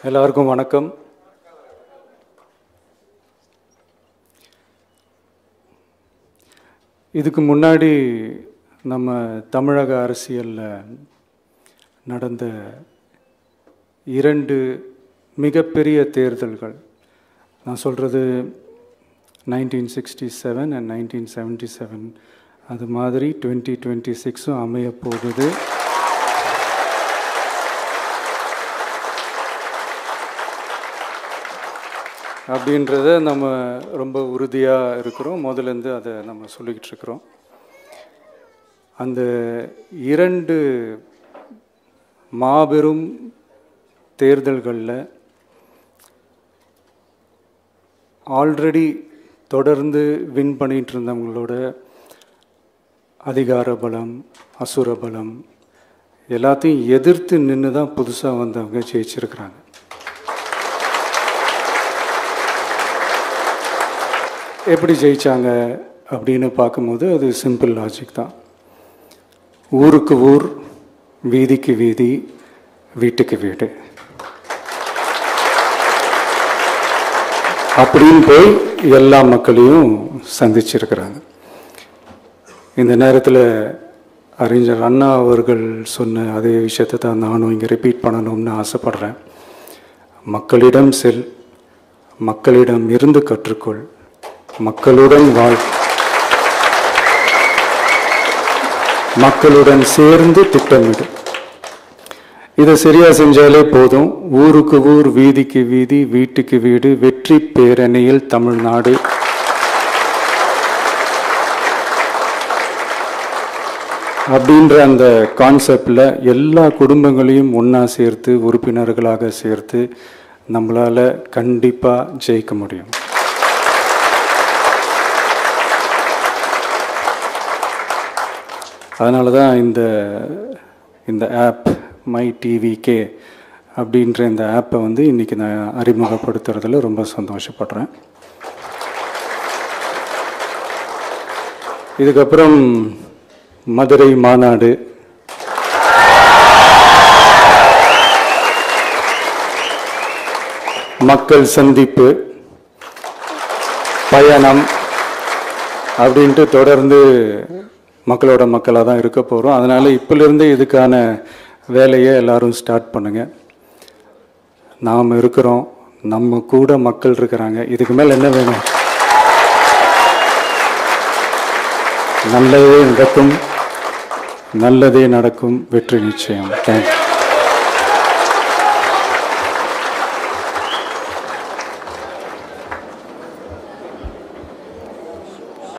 எல்லாருக்கும் வணக்கம். இதுக்கு முன்னாடி நம்ம தமிழக அரசியலில் நடந்த 2 மிகப்பெரிய தேர்தல்கள், நான் சொல்கிறது 1967 and 1977, அது மாதிரி 2026 அமைய போகுது. அப்படின்றத நம்ம ரொம்ப உறுதியாக இருக்கிறோம். முதலேருந்து அதை நம்ம சொல்லிக்கிட்டு இருக்கிறோம். அந்த 2 மாபெரும் தேர்தல்களில் ஆல்ரெடி தொடர்ந்து வின் பண்ணிகிட்டு இருந்தவங்களோட அதிகார பலம், அசுர பலம் எல்லாத்தையும் எதிர்த்து நின்று தான் புதுசாக வந்தவங்க ஜெயிச்சிருக்கிறாங்க. எப்படி ஜெயித்தாங்க அப்படின்னு பார்க்கும்போது அது சிம்பிள் லாஜிக் தான். ஊருக்கு ஊர், வீதிக்கு வீதி, வீட்டுக்கு வீடு அப்படின்னு போய் எல்லா மக்களையும் சந்திச்சிருக்கிறாங்க. இந்த நேரத்தில் அறிஞர் அண்ணா அவர்கள் சொன்ன அதே விஷயத்தை தான் நானும் இங்கே ரிப்பீட் பண்ணணும்னு ஆசைப்படுறேன். மக்களிடம் செல், மக்களிடம் இருந்து கற்றுக்கொள், மக்களுடன் வாழ், மக்களுடன் சேர்ந்து திட்டமிடு. இதை சரியா செஞ்சாலே போதும். ஊருக்கு ஊர், வீதிக்கு வீதி, வீட்டுக்கு வீடு, வெற்றி பேரணியில் தமிழ்நாடு. அப்படின்ற அந்த கான்செப்டில் எல்லா குடும்பங்களையும் ஒன்றா சேர்த்து, உறுப்பினர்களாக சேர்த்து நம்மளால் கண்டிப்பாக ஜெயிக்க முடியும். அதனால தான் இந்த ஆப் மை டிவிகே அப்படின்ற இந்த ஆப்பை இன்றைக்கி நான் அறிமுகப்படுத்துறதுல ரொம்ப சந்தோஷப்படுறேன். இதுக்கப்புறம் மதுரை மாநாடு, மக்கள் சந்திப்பு, பயணம் அப்படின்ட்டு தொடர்ந்து மக்களோட மக்களாக தான் இருக்க போகிறோம். அதனால் இப்போலேருந்து இதுக்கான வேலையை எல்லோரும் ஸ்டார்ட் பண்ணுங்கள். நாம் இருக்கிறோம், நம்ம கூட மக்கள் இருக்கிறாங்க. இதுக்கு மேலே என்ன வேணும்? நல்லதே நடக்கும், நல்லதே நடக்கும், வெற்றி நிச்சயம். தேங்க்யூ.